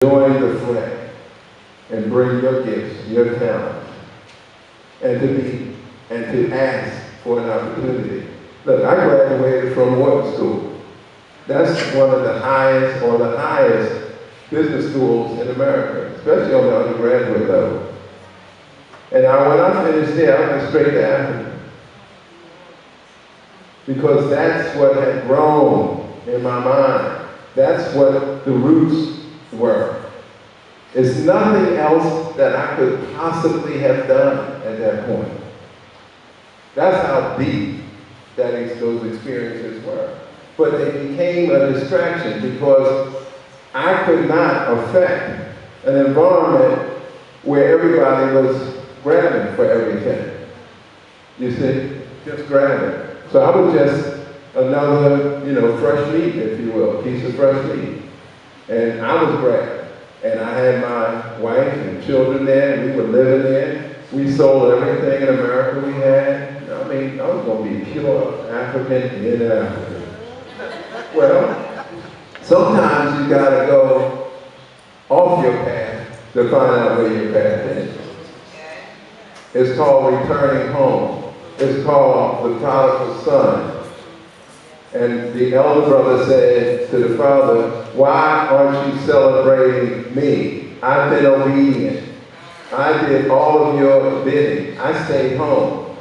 join the fray and bring your gifts, your talents, and to ask for an opportunity. Look, I graduated from Wharton School. That's one of the highest business schools in America, especially on the undergraduate level. And when I finished there, I went straight to Africa. Because that's what had grown in my mind. That's what the roots were. It's nothing else that I could possibly have done at that point. That's how deep those experiences were. But they became a distraction because I could not affect an environment where everybody was grabbing for everything. You see? Just grabbing. So I was just another, fresh meat, if you will, piece of fresh meat. And I was grabbed. And I had my wife and children there, and we were living there. We sold everything in America we had. I mean, I was going to be pure African in Africa. Well, sometimes you got to go off your path to find out where your path is. It's called returning home. It's called the prodigal son. And the elder brother said to the father, "Why aren't you celebrating me? I've been obedient. I did all of your bidding. I stayed home."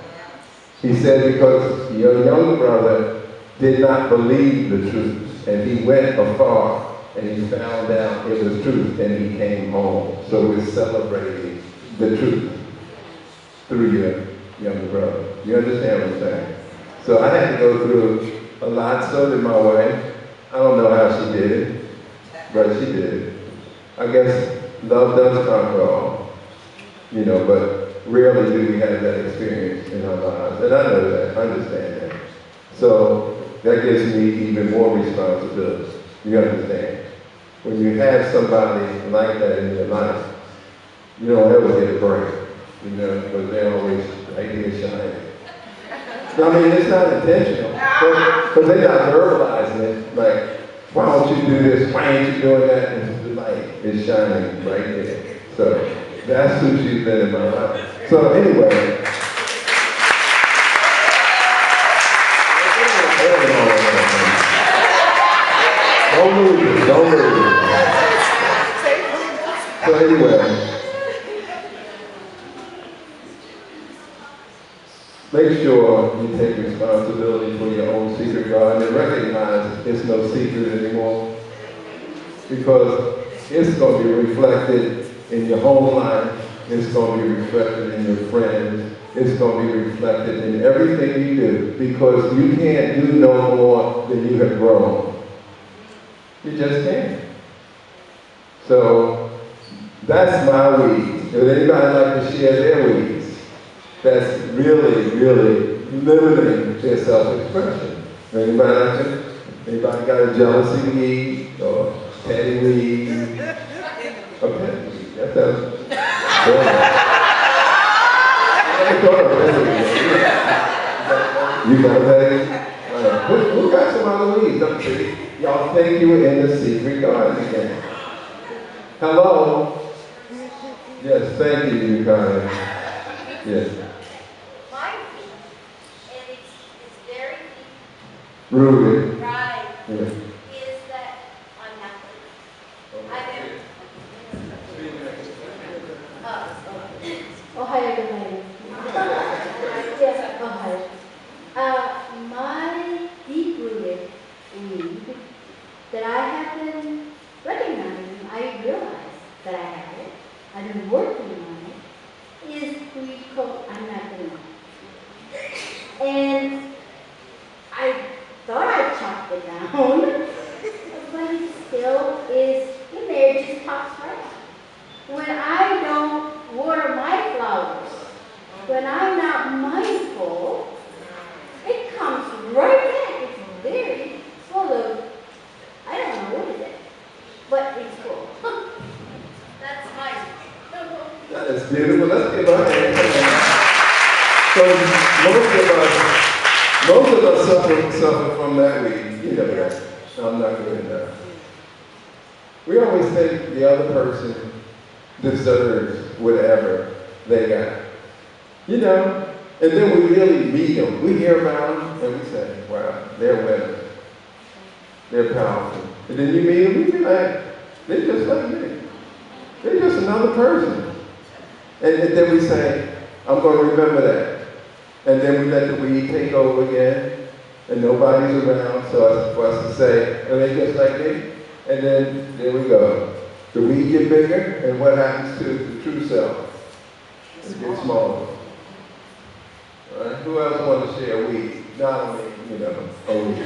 He said, "Because your younger brother did not believe the truth, and he went afar, and he found out it was truth, and he came home." So we're celebrating the truth through your younger brother. You understand what I'm saying? So I had to go through a lot. So did my wife. I don't know how she did it, but she did it. I guess love does conquer all, but rarely do we have that experience in our lives. And I know that, I understand that. So that gives me even more responsibility. You understand? When you have somebody like that in your life, you don't ever get a break, because they're always right here shining. I mean, it's not intentional, but they're not verbalizing it. Like, why don't you do this? Why ain't you doing that? And the light is shining right there. So that's who she's been in my life. So anyway. Don't lose it. Don't lose it. So anyway. Make sure you take responsibility for your own secret garden and recognize it's no secret anymore, because it's going to be reflected in your home life, it's going to be reflected in your friends, it's going to be reflected in everything you do, because you can't do no more than you have grown. You just can't. So that's my weeds. Would anybody like to share their weeds? That's really, really limiting their self-expression. Anybody like that? Anybody got a jealousy weed or petty weed? A petty weed. That's a You got a petty? Who got some other weeds? Don't you? Y'all think you were in the secret garden again. Hello? Yes, thank you, Yukari. Yes. Rooted. Right. Yeah. Is that I'm not good. I am. Ohio, good morning. Yes, Ohio. My deep-rooted weed that I have been recognizing, I realize that I have it, I've been working on it, is weed called I'm not good enough. And I thought I chopped it down, but it still is in there, it just pops right out. When I don't water my flowers, when I'm not mindful, it comes right back. It's very full of, I don't know what is it, but it's full. That's my. That is beautiful. Let's give our hand. So most of us suffer from that weed. You know that. I'm not good enough. We always think the other person deserves whatever they got. You know, and then we really meet them. We hear about them and we say, wow, they're winners. They're powerful. And then you meet them, you be like, they're just like me. They're just another person. And then we say, I'm going to remember that. And then we let the weed take over again, and nobody's around for us to say, are they just like me? And then there we go. The weed get bigger, and what happens to the true self? It gets smaller. All right? Who else wants to share weed? Not only, you know, a weed.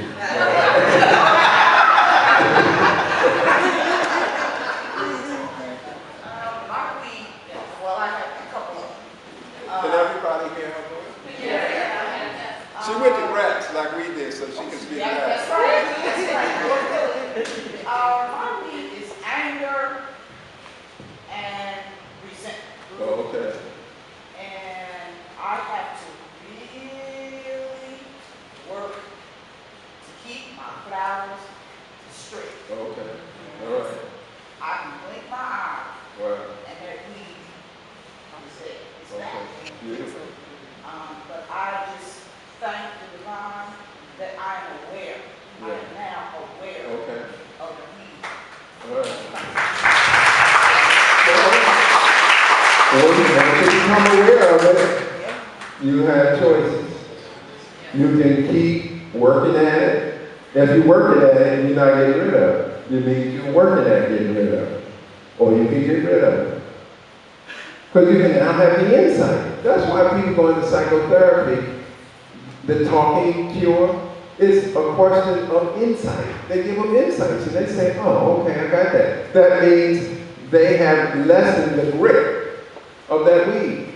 Can everybody hear her voice? Yeah. She went to Gratz like we did, so she can speak that. That's right. My weed is anger and resentment. Oh, okay. And I have to really work to keep my flowers straight. Okay. All right. I can blink my eye Wow. and that weed is there. It's Okay. back. Beautiful. But I just thank the divine that I am aware. I am now aware Okay. of the need. All right. Well, once you become aware of it, you have choices. You can keep working at it. If you're working at it and you're not getting rid of it, it means you're working at getting rid of it. Or you can get rid of it. Because you can now have the insight. That's why people go into psychotherapy. The talking cure is a question of insight. They give them insights and they say, oh, okay, I got that. That means they have lessened the grip of that weed.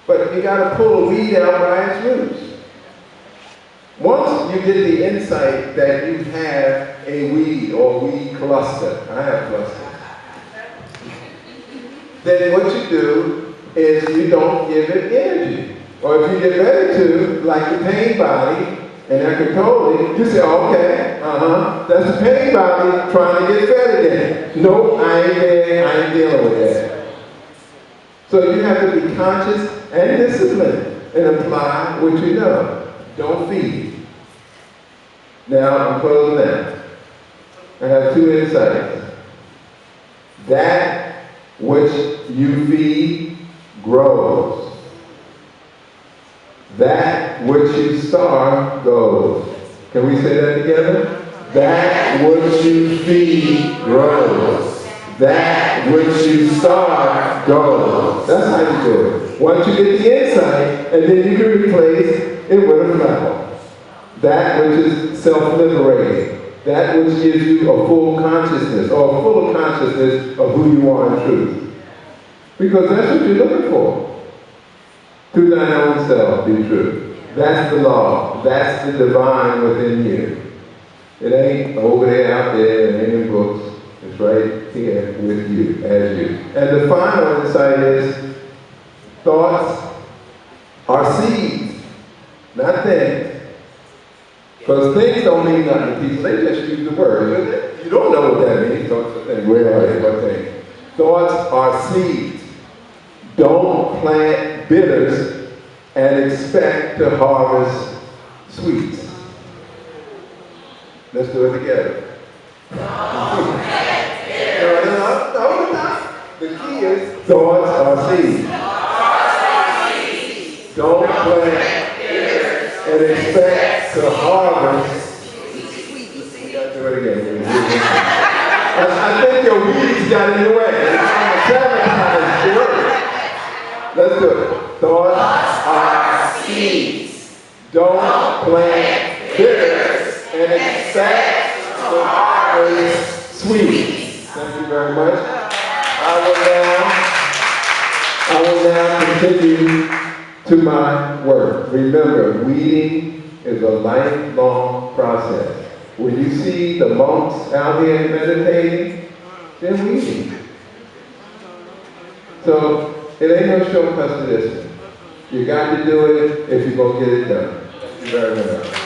But you got to pull a weed out by its roots. Once you get the insight that you have a weed or weed cluster, I have clusters, then what you do is you don't give it energy. Or if you get ready to, like the pain body, and I control it, you say, okay, that's the pain body trying to get fed again. Nope, I ain't there, I ain't dealing with that. So you have to be conscious and disciplined and apply what you know. Don't feed. Now, I'm closing now. I have two insights. That which you feed grows. That which you starve goes. Can we say that together? That which you feed grows. That which you starve goes. That's how you do it. Once you get the insight, and then you can replace it with a flower. That which is self-liberating. That which gives you a full consciousness, or a full consciousness of who you are in truth. Because that's what you're looking for. To thine own self be true. That's the law. That's the divine within you. It ain't over there, out there, in any books. It's right here with you, as you. And the final insight is, thoughts are seeds, not things. Because things don't mean nothing to people. They just use the word. You don't know what that means. Thoughts are things. Where are they? What thing? Thoughts are seeds. Don't plant bitters and expect to harvest sweets. Let's do it together. Don't plant bitters. No. The key is thoughts are seeds. Don't plant bitters and expect to harvest. We got to do it again. I think your weeds got in the way. Let's do it. Thoughts are seeds. Don't plant bitters and expect to harvest sweets. Thank you very much. I will now continue to my work. Remember, weeding is a lifelong process. When you see the monks out here meditating, they're weeding. So, it ain't no shortcuts to this. You got to do it if you're going to get it done. Thank you very much.